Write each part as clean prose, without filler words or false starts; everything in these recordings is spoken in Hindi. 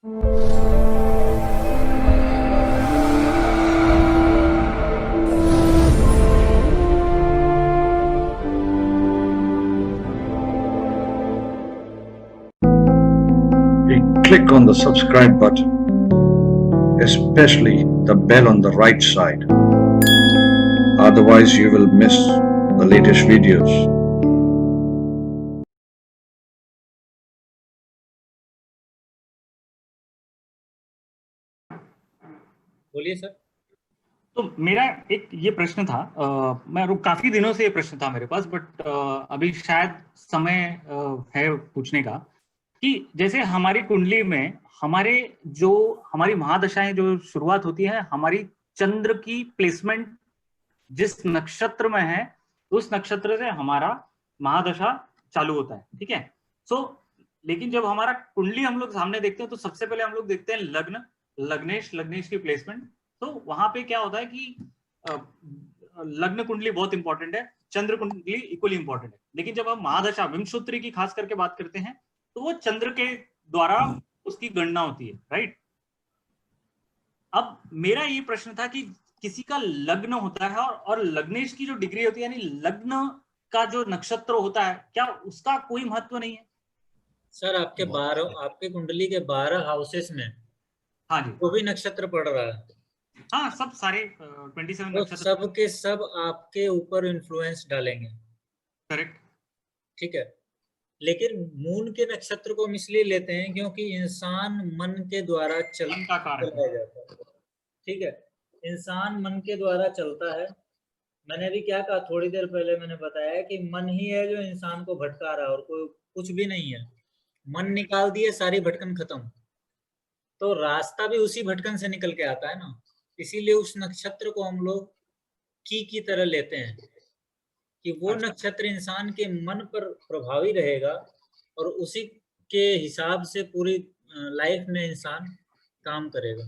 Click on the subscribe button, especially the bell on the right side. Otherwise, you will miss the latest videos. बोलिए सर। तो मेरा एक ये प्रश्न था, मैं काफी दिनों से ये प्रश्न था मेरे पास, बट अभी शायद समय है पूछने का कि जैसे हमारी कुंडली में हमारी महादशाएं जो शुरुआत होती है, हमारी चंद्र की प्लेसमेंट जिस नक्षत्र में है उस नक्षत्र से हमारा महादशा चालू होता है, ठीक है। लेकिन जब हमारा कुंडली हम लोग सामने देखते हैं तो सबसे पहले हम लोग देखते हैं लग्नेश की प्लेसमेंट। तो वहां पे क्या होता है कि लग्न कुंडली बहुत इंपॉर्टेंट है, चंद्र कुंडली इक्वली इंपॉर्टेंट है। लेकिन जब हम महादशा विंशोत्तरी की खास करके बात करते हैं तो वो चंद्र के द्वारा उसकी गणना होती है, राइट। अब मेरा ये प्रश्न था कि किसी का लग्न होता है और लग्नेश की जो डिग्री होती है, यानी लग्न का जो नक्षत्र होता है, क्या उसका कोई महत्व नहीं है? सर आपके कुंडली के 12 हाउसेस में हाँ जी, जो भी नक्षत्र पड़ रहा है, हाँ, सब सारे 27 तो नक्षत्र सब के सब आपके ऊपर इन्फ्लुएंस डालेंगे, करेक्ट। ठीक है। लेकिन मून के नक्षत्र को हम इसलिए लेते हैं क्योंकि इंसान मन के द्वारा का कारण चलाया जाता है, ठीक है। इंसान मन के द्वारा चलता है। मैंने अभी क्या कहा, थोड़ी देर पहले मैंने बताया कि मन ही है जो इंसान को भटका रहा है और कोई कुछ भी नहीं है। मन निकाल दिए, सारी भटकन खत्म। तो रास्ता भी उसी भटकन से निकल के आता है ना, इसीलिए उस नक्षत्र को हम लोग की तरह लेते हैं कि वो नक्षत्र इंसान के मन पर प्रभावी रहेगा और उसी के हिसाब से पूरी लाइफ में इंसान काम करेगा।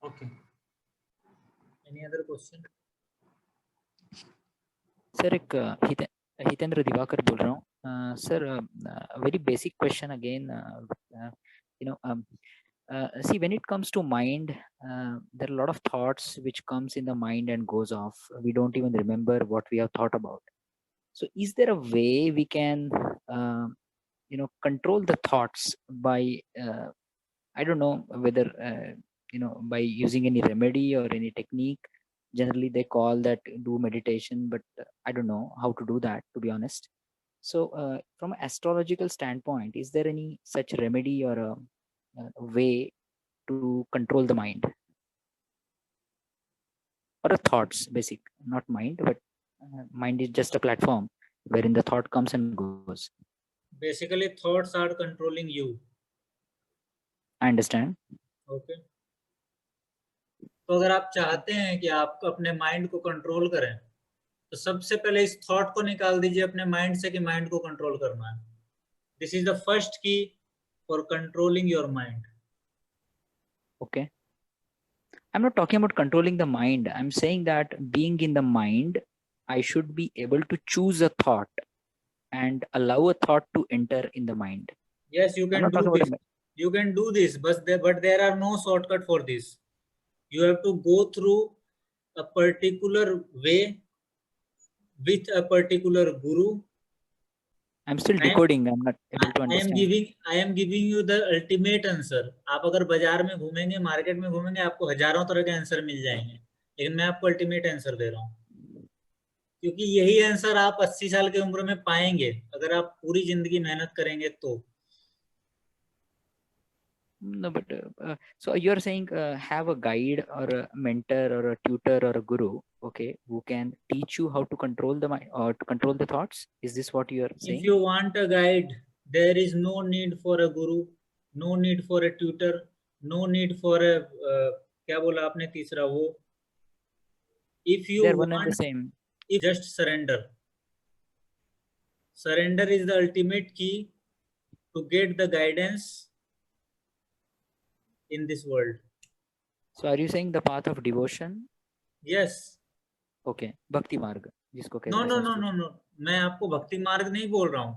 Okay, any other question? Sir एक हितेंद्र दिवाकर बोल रहा हूँ sir. Very basic question again, see, when it comes to mind, there are a lot of thoughts which comes in the mind and goes off. We don't even remember what we have thought about. So is there a way we can control the thoughts by I don't know whether by using any remedy or any technique? Generally they call that do meditation, but I don't know how to do that, to be honest. So from an astrological standpoint, is there any such remedy or a way to control the mind or a thoughts, basic, not mind, but mind is just a platform wherein the thought comes and goes? Basically thoughts are controlling you. I understand. Okay. तो अगर आप चाहते हैं कि आप अपने माइंड को कंट्रोल करें तो सबसे पहले इस थॉट को निकाल दीजिए अपने माइंड से कि माइंड को कंट्रोल करना है। दिस इज द फर्स्ट की for controlling your mind. Okay. I'm not talking about controlling the mind. I'm saying that being in the mind, I should be able to choose a thought and allow a thought to enter in the mind. Yes, you can do this. You can do this, but there are no shortcut for this. You have to go through a particular way with a particular guru. I'm still decoding. I'm not able to understand. I am giving you the ultimate answer. आप अगर बाजार में घूमेंगे, मार्केट में घूमेंगे, आपको हजारों तरह के आंसर मिल जाएंगे, लेकिन मैं आपको अल्टीमेट आंसर दे रहा हूँ क्योंकि यही आंसर आप 80 साल की उम्र में पाएंगे अगर आप पूरी जिंदगी मेहनत करेंगे तो। No, but so you're saying have a guide or a mentor or a tutor or a guru, okay, who can teach you how to control the mind or to control the thoughts? Is this what you're saying? If you want a guide, there is no need for a guru, no need for a tutor, no need for a क्या बोला आपने तीसरा वो? If you They're want, one and the same. If just surrender. Surrender is the ultimate key to get the guidance in this world. So are you saying the path of devotion? Yes. Okay, भक्ति मार्ग जिसको कहते No, हैं no, no, Sanskrit. no, no. मैं आपको भक्ति मार्ग नहीं बोल रहा हूँ।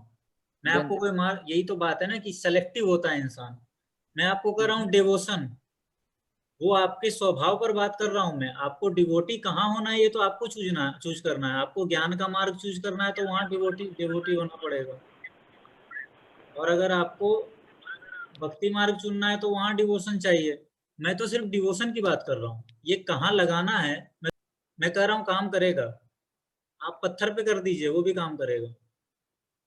मैं Then- आपको कोई यही तो बात है ना कि सेलेक्टिव होता है इंसान। मैं आपको कर रहा हूँ डिवोशन, वो आपके स्वभाव पर बात कर रहा हूं मैं। आपको डिवोटी कहाँ होना है ये तो आपको चूज करना है। आपको ज्ञान का मार्ग चूज करना है तो वहां डिवोटी होना पड़ेगा, और अगर आपको भक्ति मार्ग चुनना है तो वहां डिवोशन चाहिए। मैं तो सिर्फ डिवोशन की बात कर रहा हूँ, ये कहाँ लगाना है मैं कह रहा हूँ काम करेगा। आप पत्थर पे कर दीजिए, वो भी काम करेगा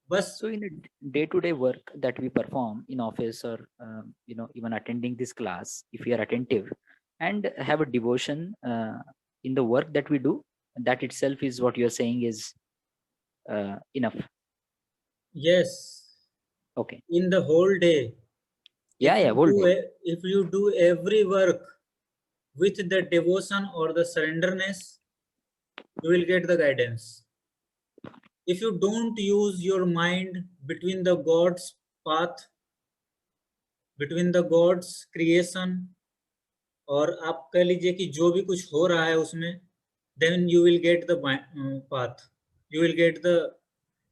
बस। So in a day-to-day work that we perform in office or even attending this class, if we are attentive and have a devotion in the work that we do, that itself is what you're saying is enough. Yes, Okay. in the whole day. Yeah, whole day. If you do every work with the devotion or the surrenderness, you will get the guidance. If you don't use your mind between the God's path, between the God's creation, और आप कह लीजिए कि जो भी कुछ हो रहा है उसमें, then you will get the path, you will get the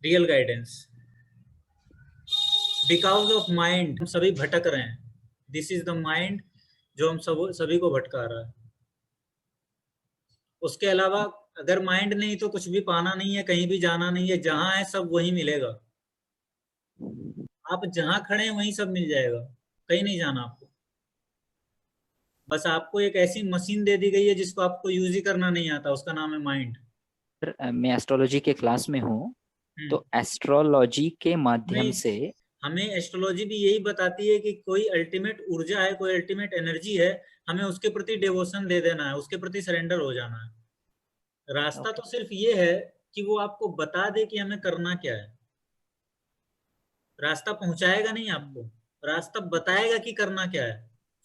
real guidance. Because of mind हम सभी भटक रहे हैं। This is the mind जो हम सभी को भटका रहा है। उसके अलावा अगर माइंड नहीं तो कुछ भी पाना नहीं है, कहीं भी जाना नहीं है, जहां है सब वही मिलेगा। आप जहां खड़े हैं वहीं सब मिल जाएगा, कहीं नहीं जाना आपको। बस आपको एक ऐसी मशीन दे दी गई है जिसको आपको यूज ही करना नहीं आता, उसका नाम है माइंड। मैं एस्ट्रोलॉजी के क्लास में हूँ, तो एस्ट्रोलॉजी के माध्यम नहीं, से हमें एस्ट्रोलॉजी भी यही बताती है कि कोई अल्टीमेट ऊर्जा है, कोई अल्टीमेट एनर्जी है, हमें उसके प्रति डिवोशन दे देना है, उसके प्रति सरेंडर हो जाना है। रास्ता तो सिर्फ ये है कि वो आपको बता दे कि हमें करना क्या है। रास्ता पहुंचाएगा नहीं आपको, रास्ता बताएगा कि करना क्या है,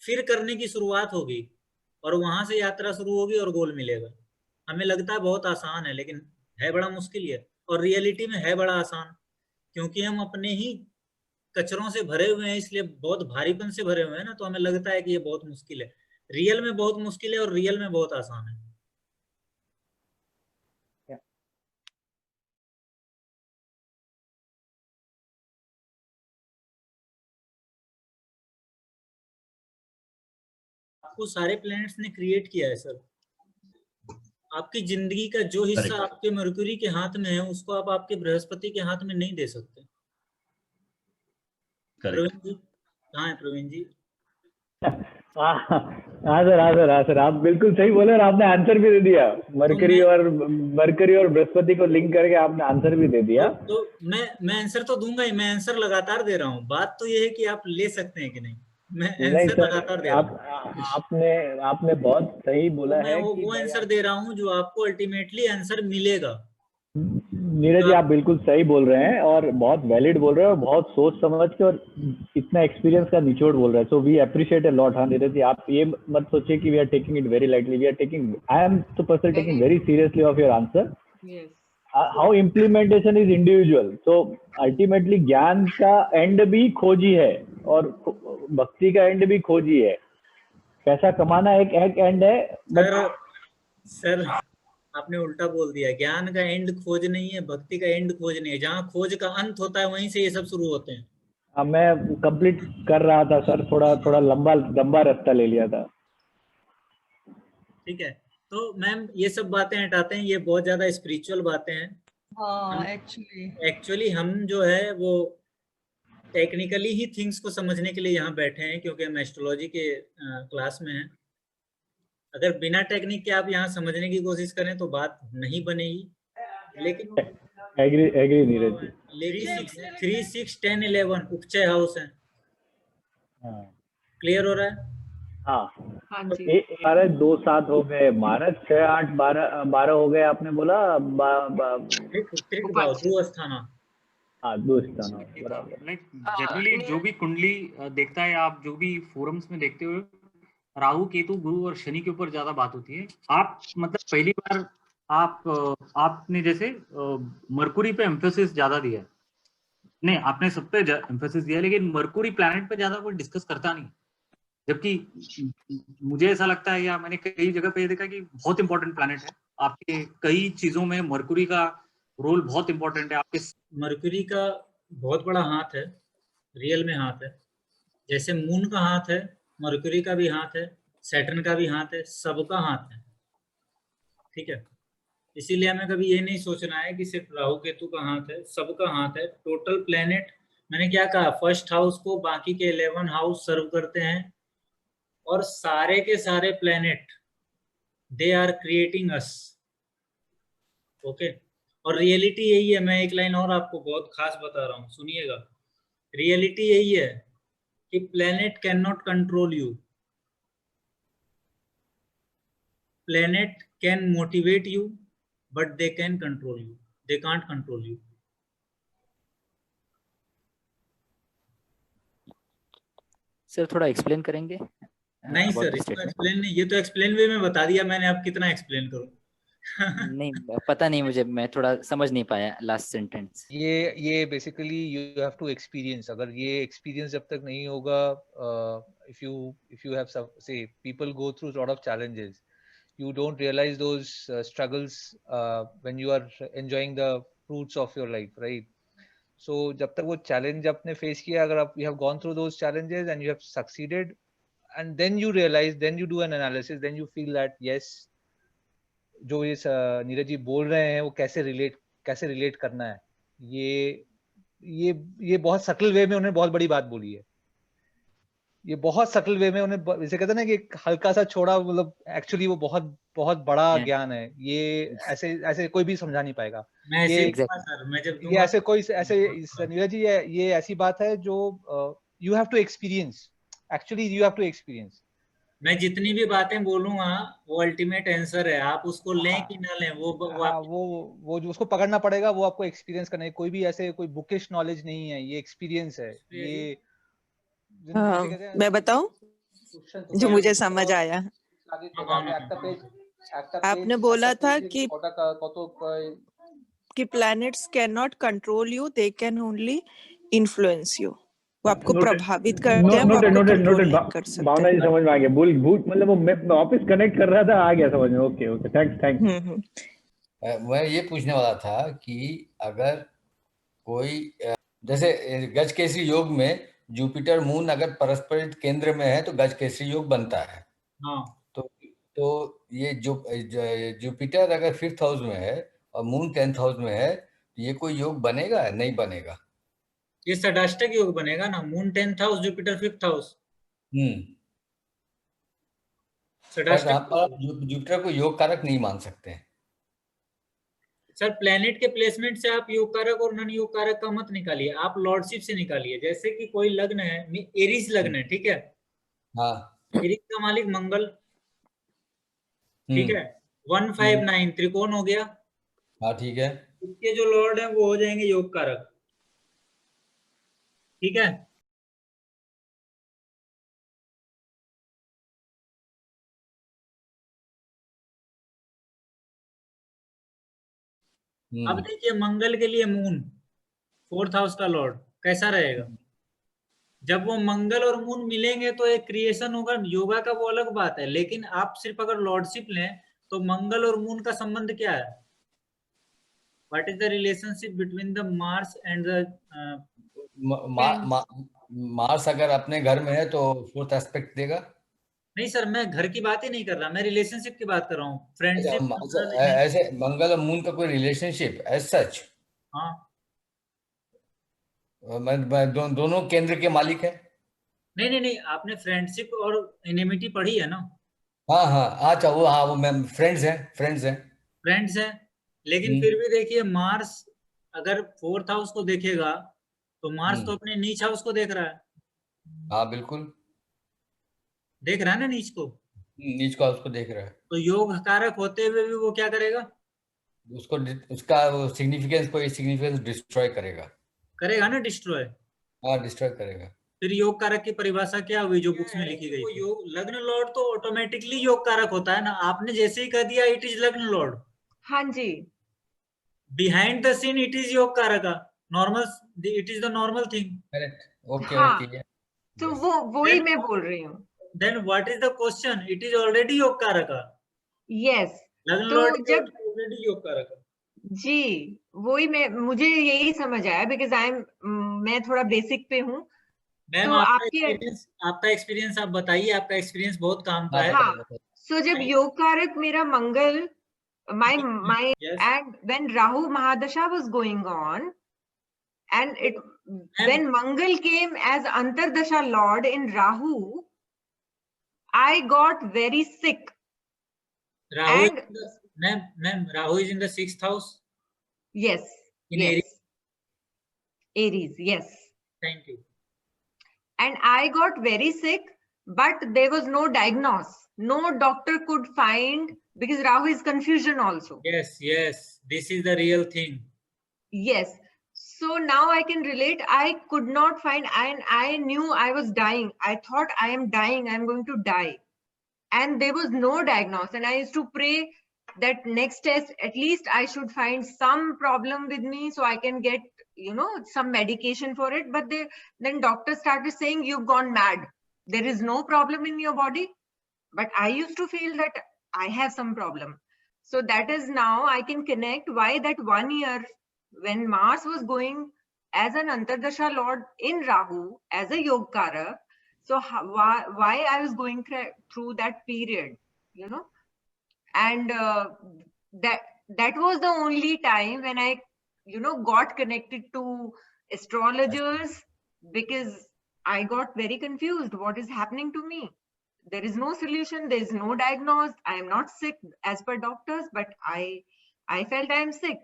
फिर करने की शुरुआत होगी और वहां से यात्रा शुरू होगी और गोल मिलेगा। हमें लगता है बहुत आसान है, लेकिन है बड़ा मुश्किल है, और रियलिटी में है बड़ा आसान, क्योंकि हम अपने ही कचरों से भरे हुए हैं, इसलिए बहुत भारीपन से भरे हुए हैं ना, तो हमें लगता है कि ये बहुत मुश्किल है। रियल में बहुत मुश्किल है और रियल में बहुत आसान है। आपको सारे प्लैनेट्स ने क्रिएट किया है सर। आपकी जिंदगी का जो हिस्सा आपके मरकुरी के हाथ में है उसको आप आपके बृहस्पति के हाथ में नहीं दे सकते। प्रवीण जी कहाँ है? प्रवीण जी हाँ सर आप बिल्कुल सही बोले और आपने आंसर भी दे दिया। मरकरी और बृहस्पति को लिंक करके आपने आंसर भी दे दिया। तो मैं आंसर तो दूंगा ही, मैं आंसर लगातार दे रहा हूँ। बात तो ये है कि आप ले सकते हैं कि नहीं। मैं आंसर लगातार दे रहा हूँ। आपने बहुत सही बोला है मैं वो आंसर दे रहा हूँ जो आपको अल्टीमेटली आंसर मिलेगा। नीरज जी आप बिल्कुल सही बोल रहे हैं और बहुत वैलिड बोल रहे हैं और बहुत सोच समझ के और इतना एक्सपीरियंस का निचोड़ बोल रहे हैं। So we appreciate a lot. हाँ नीरज जी आप ये मत सोचिए कि we are taking it very lightly, we are taking, I am तो personally taking very seriously of your answer. How implementation is individual. So ultimately ज्ञान का एंड भी खोज ही है और भक्ति का एंड भी खोज ही है। पैसा कमाना एक एंड है। सर आपने उल्टा बोल दिया। ज्ञान का एंड खोज नहीं है, भक्ति का एंड खोज नहीं है। जहाँ खोज का अंत होता है वहीं से ये सब शुरू होते हैं। मैं कंप्लीट कर रहा था सर, थोड़ा लंबा रास्ता ले लिया था। ठीक है, तो मैम ये सब बातें हटाते हैं, ये बहुत ज्यादा स्पिरिचुअल बातें हैं। हाँ, एक्चुअली हम जो है वो टेक्निकली ही थिंग्स को समझने के लिए यहाँ बैठे हैं, क्योंकि हम एस्ट्रोलॉजी के क्लास में हैं। अगर बिना टेक्निक के आप यहाँ समझने की कोशिश करें तो बात नहीं बनेगी। लेकिन एग्री नीरज जी। लेकिन 3, 6, 10, 11 उपचय हाउस है। क्लियर हो रहा है? हाँ जी। 2, 7 हो गए, मार्च 6, 8, 12 हो गए। आपने बोला ध्रुवस्थाना। हाँ ध्रुवस्थाना बराबर। लाइक जनरली जो भी कुंडली देखता है, आप जो भी फोरम्स में देखते हो, राहु केतु गुरु और शनि के ऊपर ज्यादा बात होती है। आप मतलब पहली बार आपने जैसे मरकुरी पे एम्फेसिस ज्यादा दिया है। नहीं, आपने सब पे एम्फेसिस दिया, लेकिन मरकुरी प्लैनेट पे ज्यादा कोई डिस्कस करता नहीं। जबकि मुझे ऐसा लगता है, या मैंने कई जगह पे देखा कि बहुत इंपॉर्टेंट प्लैनेट है। आपके कई चीजों में मरकुरी का रोल बहुत इंपॉर्टेंट है। आपके मरकुरी का बहुत बड़ा हाथ है, रियल में हाथ है। जैसे मून का हाथ है, मरकरी का भी हाथ है, सैटर्न का भी हाथ है, सबका हाथ है, ठीक है। इसीलिए हमें कभी ये नहीं सोचना है कि सिर्फ राहु केतु का हाथ है, सबका हाथ है। टोटल प्लेनेट, मैंने क्या कहा, फर्स्ट हाउस को बाकी के 11 हाउस सर्व करते हैं, और सारे के सारे planet they are creating us, okay. और रियलिटी यही है, मैं एक लाइन और आपको बहुत खास बता रहा हूँ, सुनिएगा। रियलिटी यही है कि planet can not control you, planet can motivate you, but they can control you, they can't control you. Sir थोड़ा एक्सप्लेन करेंगे नहीं about सर, the इसको statement? एक्सप्लेन नहीं, ये तो एक्सप्लेन वे में बता दिया मैंने, अब कितना एक्सप्लेन करूं। नहीं पता नहीं मुझे, मैं थोड़ा समझ नहीं पाया लास्ट सेंटेंस। ये basically you have to experience. अगर ये एक्सपीरियंस जब तक नहीं होगा, if you have say people go through lot of challenges, you don't realize those struggles when you are enjoying the fruits of your life, right? So जब तक वो challenge आपने face किया, अगर आप you have gone through those challenges and you have succeeded, and then you realize, then you do an analysis, then you feel that yes, जो ये नीरज जी बोल रहे हैं वो कैसे रिलेट करना है, ये बहुत सटल वे में उन्होंने बहुत बड़ी बात बोली है। ये बहुत सटल वे में उन्हें, जैसे कहते हैं ना कि एक हल्का सा छोड़ा, मतलब एक्चुअली वो बहुत बहुत बड़ा ज्ञान है। ये ऐसे कोई भी समझा नहीं पाएगा। मैं ऐसे ये दूंगा सर, मैं जब ये दूंगा ऐसे कोई ऐसे नीरज जी, ये ऐसी बात है जो you have to experience, actually you have to experience. मैं जितनी भी बातें बोलूंगा वो अल्टीमेट आंसर है, आप उसको लें कि ना लें, वो जो उसको पकड़ना पड़ेगा, वो आपको एक्सपीरियंस करना है। कोई भी ऐसे कोई बुकिश नॉलेज नहीं है, ये एक्सपीरियंस है। ये मैं बताऊं जो मुझे समझ आया। आपने बोला था कि planets can not control you, they can only influence you. वो आपको प्रभावित करते हैं, वो आपको कंट्रोल नहीं कर सकते। भावना जी समझ में आ गया। भूत मतलब वो मैं वापस कनेक्ट कर रहा था, आ गया समझ में। Okay thanks. मैं ये पूछने वाला था कि अगर कोई जैसे गजकेसरी योग में जुपिटर मून अगर परस्पर केंद्र में है तो गजकेसरी योग बनता है। हाँ। तो ये जो जुपिटर अगर 5th हाउस में है और मून 10th हाउस में है, तो ये कोई योग बनेगा, नहीं बनेगा? ये षडाष्टक योग बनेगा ना, moon 10th house, Jupiter 5th house. Jupiter को योग कारक नहीं मान सकते हैं सर। प्लेनेट के प्लेसमेंट से आप योग कारक और नन योग कारक का मत निकालिए, आप लॉर्डशिप से निकालिए। जैसे कि कोई लग्न है, एरीज लग्न है, ठीक है। हाँ। एरीज का मालिक मंगल, ठीक है। 159 त्रिकोण हो गया। हाँ ठीक है। इसके जो लॉर्ड है वो हो जाएंगे योग कारक, ठीक है। अब देखिए मंगल के लिए मून 4th हाउस का लॉर्ड कैसा रहेगा। जब वो मंगल और मून मिलेंगे तो एक क्रिएशन होगा। योगा का वो अलग बात है, लेकिन आप सिर्फ अगर लॉर्डशिप लें तो मंगल और मून का संबंध क्या है? What is the relationship between the Mars and the Mars अगर अपने घर में है तो 4th एस्पेक्ट देगा। नहीं सर, मैं घर की बात ही नहीं कर रहा, मैं रिलेशनशिप की बात कर रहा हूँ, फ्रेंडशिप। ऐसे मंगल और मून का कोई रिलेशनशिप एज सच? हाँ, दोनों केंद्र के मालिक है। नहीं, आपने फ्रेंडशिप और एनिमिटी पढ़ी है ना? हाँ, अच्छा वो मैम फ्रेंड्स हैं। लेकिन फिर भी देखिए, मार्स अगर 4th हाउस को देखेगा तो मार्स तो अपने नीच हाउस को देख रहा है। हाँ बिल्कुल देख रहा है ना, नीच को, नीच का उसको देख रहा है। तो योग कारक होते हुए भी वो क्या करेगा? उसको उसका सिग्निफिकेंस डिस्ट्रॉय करेगा ना, डिस्ट्रॉय। हाँ, डिस्ट्रॉय करेगा। फिर योग कारक की परिभाषा क्या हुई जो बुक्स में लिखी गई? योग लग्न लॉर्ड तो ऑटोमेटिकली योग कारक होता है ना। आपने जैसे ही कह दिया इट इज लग्न लॉर्ड, हाँ जी, behind the scene it is योग कारक, normal, it is the normal thing. Correct, okay हाँ, ओके। तो वही मैं बोल रही हूँ। Then what is the question? It is already योग कारक। यस, लग्न तो लॉर्ड जब ऑलरेडी योग कारक। जी वही मुझे यही समझ आया बिकॉज मैं थोड़ा बेसिक पे हूँ। मैम तो आपका एक्सपीरियंस आप बताइए, आपका एक्सपीरियंस बहुत काम का है। हाँ, सो जब योग कारक मेरा मंगल my Yes. and when Rahu Mahadasha was going on and when Mangal came as Antardasha Lord in Rahu, I got very sick. Rahu, And ma'am, Rahu is in the 6th house. Yes. In yes. Aries. Yes. Thank you. And I got very sick, but there was no diagnosis. No doctor could find, because Rahu is confusion also. Yes. This is the real thing. Yes. So now I can relate. I could not find, and I knew I was dying. I thought I am dying. I'm going to die. And there was no diagnosis. And I used to pray that next test, at least I should find some problem with me so I can get, some medication for it. But then doctors started saying, you've gone mad. There is no problem in your body. But I used to feel that I have some problem. So that is now I can connect why that 1 year when Mars was going as an Antardasha Lord in Rahu, as a Yogkara, so why I was going through that period, and that was the only time when I, got connected to astrologers, because I got very confused. What is happening to me? There is no solution. There is no diagnosis. I am not sick as per doctors, but I felt I am sick.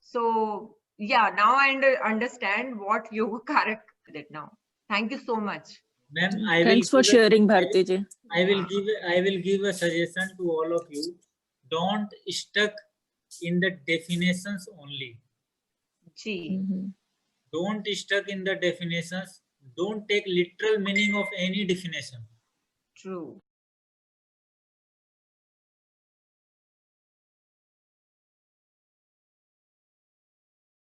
So yeah, now I understand what Yoga Karak did now. Thank you so much. Ma'am, Thanks for sharing, Bharti ji. I will give a suggestion to all of you. Don't stuck in the definitions only. Don't stuck in the definitions. Don't take literal meaning of any definition. True.